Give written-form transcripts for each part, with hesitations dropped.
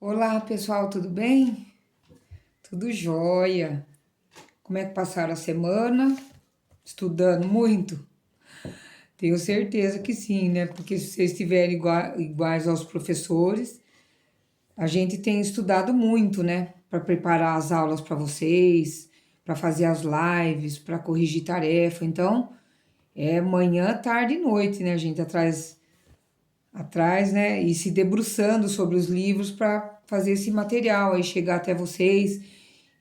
Olá, pessoal, tudo bem? Tudo jóia. Como é que passaram a semana? Estudando muito? Tenho certeza que sim, né? Porque se vocês estiverem iguais aos professores, a gente tem estudado muito, né? Para preparar as aulas para vocês, para fazer as lives, para corrigir tarefa. Então, é manhã, tarde e noite, né? A gente atrás, né? E se debruçando sobre os livros para fazer esse material aí chegar até vocês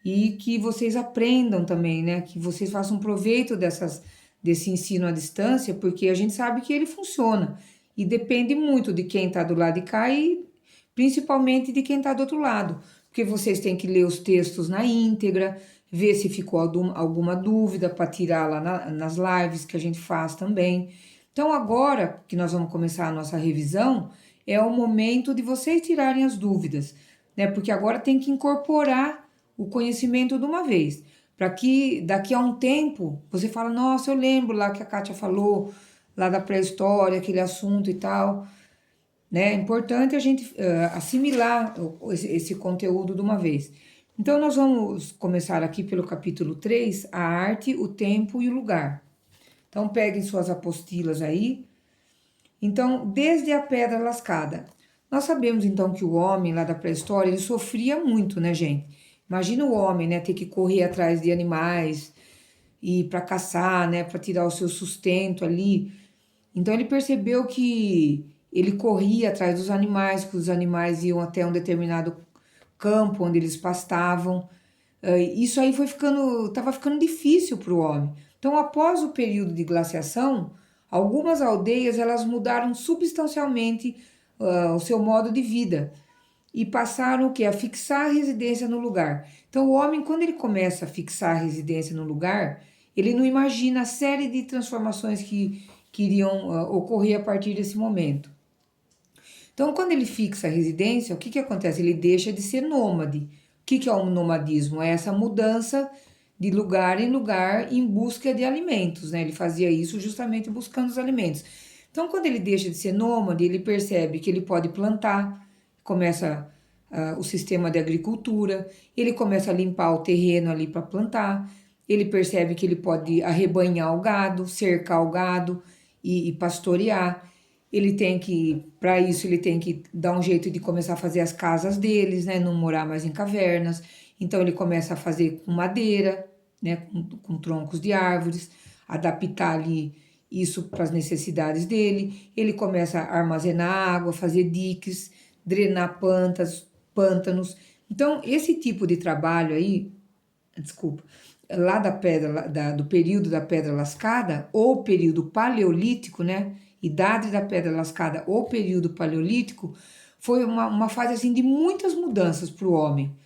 e que vocês aprendam também, né? Que vocês façam proveito desse ensino à distância, porque a gente sabe que ele funciona e depende muito de quem está do lado de cá e principalmente de quem está do outro lado, porque vocês têm que ler os textos na íntegra, ver se ficou alguma dúvida para tirar lá nas lives que a gente faz também. Então, agora que nós vamos começar a nossa revisão, é o momento de vocês tirarem as dúvidas, né? Porque agora tem que incorporar o conhecimento de uma vez, para que daqui a um tempo você fala, nossa, eu lembro lá que a Kátia falou, lá da pré-história, aquele assunto e tal, né? É importante a gente assimilar esse conteúdo de uma vez. Então, nós vamos começar aqui pelo capítulo 3, a arte, o tempo e o lugar. Então, peguem suas apostilas aí. Então, desde a pedra lascada. Nós sabemos então que o homem lá da pré-história, ele sofria muito, né, gente? Imagina o homem, né, ter que correr atrás de animais e para caçar, né, para tirar o seu sustento ali. Então ele percebeu que ele corria atrás dos animais, que os animais iam até um determinado campo onde eles pastavam. Isso aí estava ficando difícil para o homem. Então, após o período de glaciação, algumas aldeias elas mudaram substancialmente o seu modo de vida e passaram o que? A fixar a residência no lugar. Então, o homem, quando ele começa a fixar a residência no lugar, ele não imagina a série de transformações que iriam ocorrer a partir desse momento. Então, quando ele fixa a residência, o que acontece? Ele deixa de ser nômade. O que é o nomadismo? É essa mudança de lugar em lugar em busca de alimentos, né? Ele fazia isso justamente buscando os alimentos. Então, quando ele deixa de ser nômade, ele percebe que ele pode plantar, começa o sistema de agricultura, ele começa a limpar o terreno ali para plantar, ele percebe que ele pode arrebanhar o gado, cercar o gado e pastorear. Ele tem que, para isso, ele tem que dar um jeito de começar a fazer as casas deles, né? Não morar mais em cavernas. Então ele começa a fazer com madeira, né? Com troncos de árvores, adaptar ali isso para as necessidades dele. Ele começa a armazenar água, fazer diques, drenar pântanos. Então, esse tipo de trabalho aí, desculpa, lá da pedra, do período da pedra lascada, ou período paleolítico, né? Idade da pedra lascada ou período paleolítico, foi uma fase assim de muitas mudanças para o homem,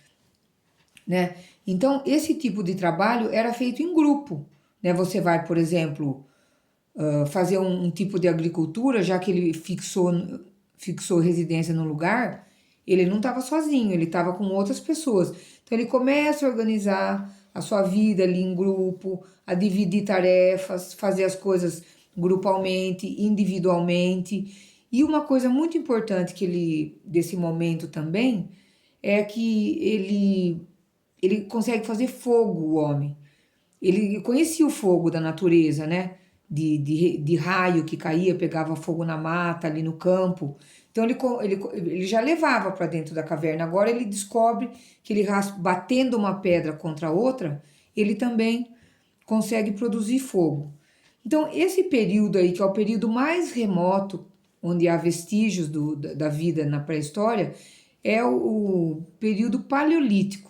né? Então, esse tipo de trabalho era feito em grupo, né? Você vai, por exemplo, fazer um tipo de agricultura, já que ele fixou residência no lugar, ele não estava sozinho, ele estava com outras pessoas. Então ele começa a organizar a sua vida ali em grupo, a dividir tarefas, fazer as coisas grupalmente, individualmente. E uma coisa muito importante que ele desse momento também é que ele consegue fazer fogo, o homem. Ele conhecia o fogo da natureza, né? De raio que caía, pegava fogo na mata, ali no campo. Então ele já levava para dentro da caverna. Agora ele descobre que batendo uma pedra contra a outra, ele também consegue produzir fogo. Então, esse período aí, que é o período mais remoto, onde há vestígios da vida na pré-história, é o período paleolítico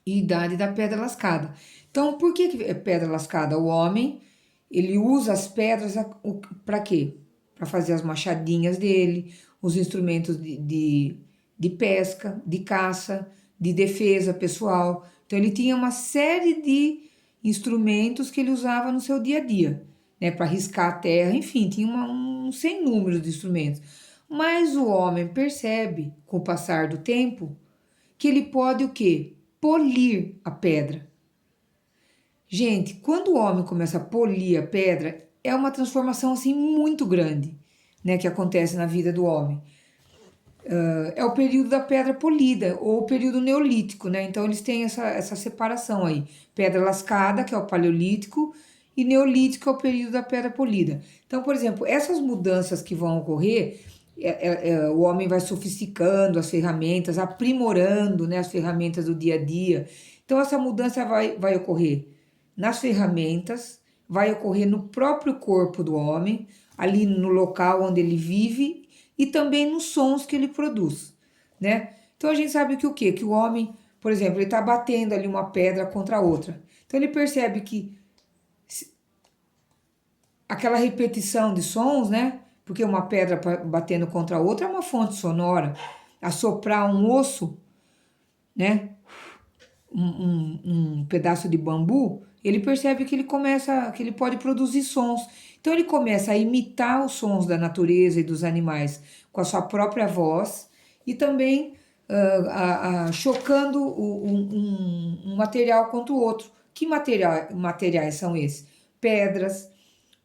e idade da pedra lascada. Então, por que é pedra lascada? O homem, ele usa as pedras para quê? Para fazer as machadinhas dele, os instrumentos de pesca, de caça, de defesa pessoal. Então, ele tinha uma série de instrumentos que ele usava no seu dia a dia, né? Para riscar a terra, enfim, tinha um sem número de instrumentos. Mas o homem percebe, com o passar do tempo, que ele pode o quê? Polir a pedra. Gente, quando o homem começa a polir a pedra, é uma transformação assim muito grande, né, que acontece na vida do homem. É o período da pedra polida, ou o período neolítico, né? Então eles têm essa separação aí. Pedra lascada, que é o paleolítico, e neolítico é o período da pedra polida. Então, por exemplo, essas mudanças que vão ocorrer, o homem vai sofisticando as ferramentas, aprimorando, né, as ferramentas do dia a dia. Então, essa mudança vai ocorrer nas ferramentas, vai ocorrer no próprio corpo do homem, ali no local onde ele vive e também nos sons que ele produz, né? Então a gente sabe que o quê? Que o homem, por exemplo, ele está batendo ali uma pedra contra a outra. Então ele percebe que aquela repetição de sons, né? Porque uma pedra batendo contra a outra é uma fonte sonora. Assoprar um osso, né? Um pedaço de bambu, ele percebe que que ele pode produzir sons. Então ele começa a imitar os sons da natureza e dos animais com a sua própria voz e também chocando um material contra o outro. Que materiais são esses? Pedras,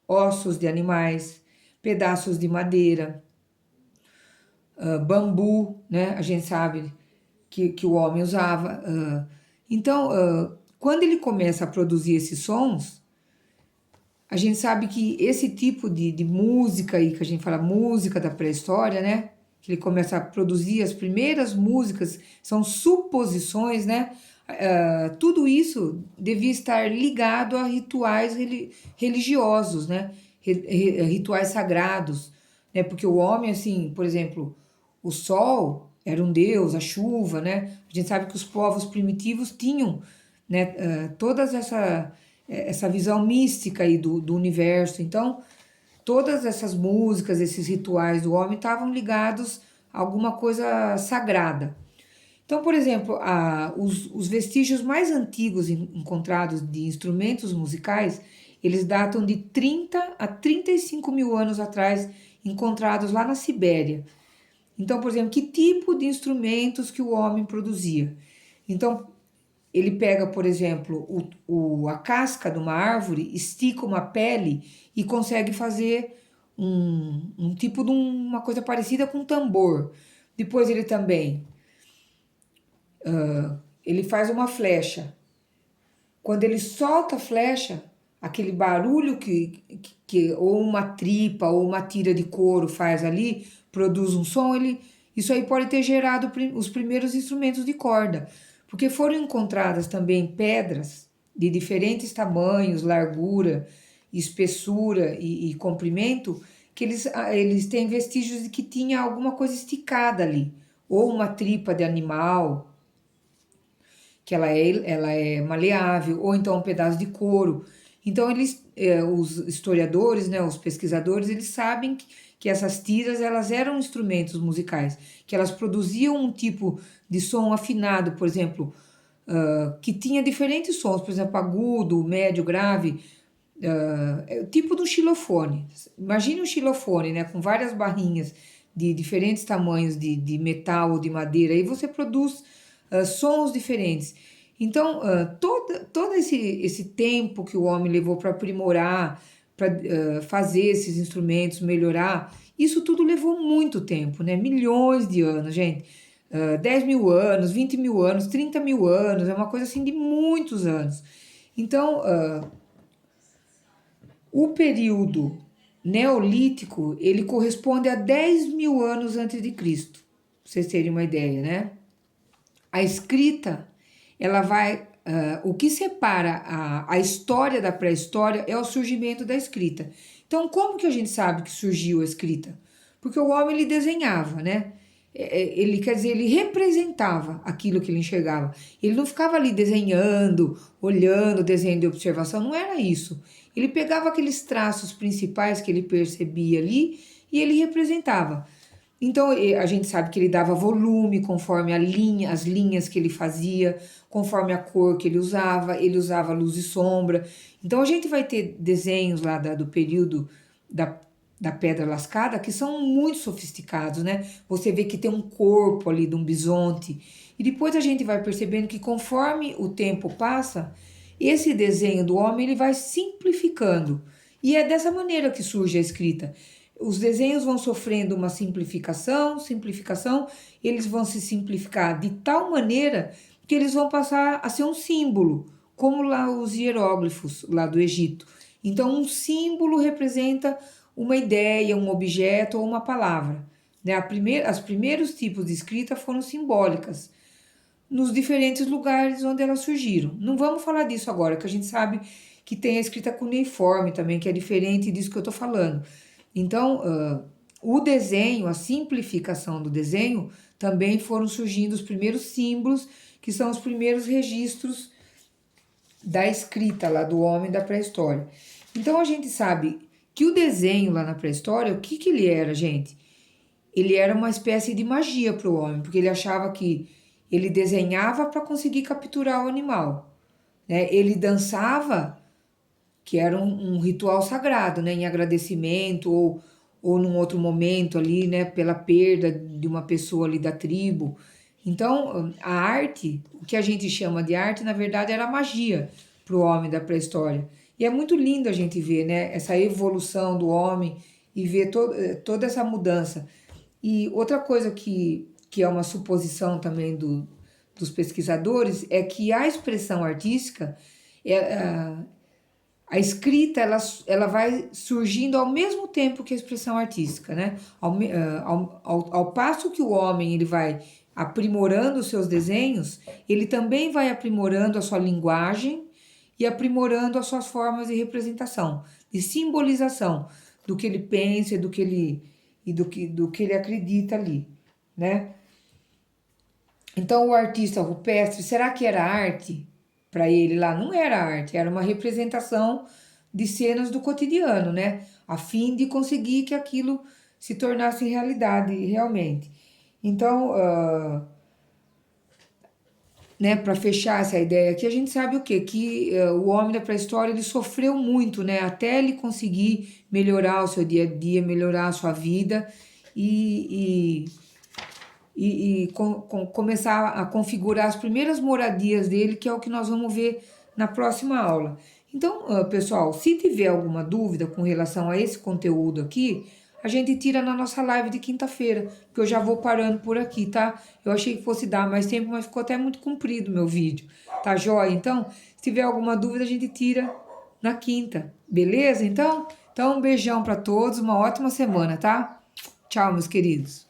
ossos de animais, pedaços de madeira, bambu, né? A gente sabe que o homem usava. Então, quando ele começa a produzir esses sons, a gente sabe que esse tipo de música aí, que a gente fala música da pré-história, né? Que ele começa a produzir as primeiras músicas, são suposições, né? Tudo isso devia estar ligado a rituais religiosos, né? Rituais sagrados, né? Porque o homem, assim, por exemplo, o sol era um deus, a chuva, né? A gente sabe que os povos primitivos tinham, né, todas essa visão mística aí do universo. Então, todas essas músicas, esses rituais do homem estavam ligados a alguma coisa sagrada. Então, por exemplo, os vestígios mais antigos encontrados de instrumentos musicais, eles datam de 30 a 35 mil anos atrás, encontrados lá na Sibéria. Então, por exemplo, que tipo de instrumentos que o homem produzia? Então, ele pega, por exemplo, a casca de uma árvore, estica uma pele e consegue fazer um tipo de uma coisa parecida com um tambor. Depois ele também ele faz uma flecha. Quando ele solta a flecha, aquele barulho que ou uma tripa ou uma tira de couro faz ali, produz um som, isso aí pode ter gerado os primeiros instrumentos de corda, porque foram encontradas também pedras de diferentes tamanhos, largura, espessura e comprimento, que eles têm vestígios de que tinha alguma coisa esticada ali, ou uma tripa de animal, que ela é maleável, ou então um pedaço de couro. Então, os historiadores, né, os pesquisadores, eles sabem que essas tiras elas eram instrumentos musicais, que elas produziam um tipo de som afinado, por exemplo, que tinha diferentes sons, por exemplo, agudo, médio, grave, é o tipo do xilofone. Imagine um xilofone, né, com várias barrinhas de diferentes tamanhos de metal ou de madeira, aí você produz sons diferentes. Então, todo esse tempo que o homem levou para aprimorar, para fazer esses instrumentos, melhorar, isso tudo levou muito tempo, né? Milhões de anos, gente. 10 mil anos, 20 mil anos, 30 mil anos, é uma coisa assim de muitos anos. Então, o período neolítico, ele corresponde a 10 mil anos antes de Cristo, pra vocês terem uma ideia, né? A escrita, ela vai. O que separa a história da pré-história é o surgimento da escrita. Então, como que a gente sabe que surgiu a escrita? Porque o homem ele desenhava, né? Ele quer dizer, ele representava aquilo que ele enxergava. Ele não ficava ali desenhando, olhando, desenho de observação, não era isso. Ele pegava aqueles traços principais que ele percebia ali e ele representava. Então, a gente sabe que ele dava volume conforme as linhas que ele fazia, conforme a cor que ele usava luz e sombra. Então, a gente vai ter desenhos lá do período da Pedra Lascada que são muito sofisticados, né? Você vê que tem um corpo ali de um bisonte. E depois a gente vai percebendo que conforme o tempo passa, esse desenho do homem ele vai simplificando. E é dessa maneira que surge a escrita. Os desenhos vão sofrendo uma simplificação, eles vão se simplificar de tal maneira que eles vão passar a ser um símbolo, como lá os hieróglifos lá do Egito. Então, um símbolo representa uma ideia, um objeto ou uma palavra. Né? As primeiros tipos de escrita foram simbólicas, nos diferentes lugares onde elas surgiram. Não vamos falar disso agora, que a gente sabe que tem a escrita cuneiforme também, que é diferente disso que eu estou falando. Então, o desenho, a simplificação do desenho, também foram surgindo os primeiros símbolos, que são os primeiros registros da escrita lá do homem da pré-história. Então, a gente sabe que o desenho lá na pré-história, o que que ele era, gente? Ele era uma espécie de magia para o homem, porque ele achava que ele desenhava para conseguir capturar o animal, né? Ele dançava, que era um ritual sagrado, né? Em agradecimento ou num outro momento ali, né? Pela perda de uma pessoa ali da tribo. Então, a arte, o que a gente chama de arte, na verdade, era magia para o homem da pré-história. E é muito lindo a gente ver, né? Essa evolução do homem e ver toda essa mudança. E outra coisa que é uma suposição também dos pesquisadores é que a expressão artística, é, a escrita, ela vai surgindo ao mesmo tempo que a expressão artística, né? Ao passo que o homem ele vai aprimorando os seus desenhos, ele também vai aprimorando a sua linguagem e aprimorando as suas formas de representação, de simbolização do que ele pensa, do que ele acredita ali, né? Então, o artista rupestre, será que era arte para ele lá? Não era arte, era uma representação de cenas do cotidiano, né? A fim de conseguir que aquilo se tornasse realidade realmente. Então, né, para fechar essa ideia aqui, a gente sabe o quê? Que o homem da pré-história ele sofreu muito, né? Até ele conseguir melhorar o seu dia a dia, melhorar a sua vida e, começar a configurar as primeiras moradias dele, que é o que nós vamos ver na próxima aula. Então, pessoal, se tiver alguma dúvida com relação a esse conteúdo aqui, a gente tira na nossa live de quinta-feira, que eu já vou parando por aqui, tá? Eu achei que fosse dar mais tempo, mas ficou até muito comprido o meu vídeo, tá joia? Então, se tiver alguma dúvida, a gente tira na quinta, beleza? Então, um beijão para todos, uma ótima semana, tá? Tchau, meus queridos.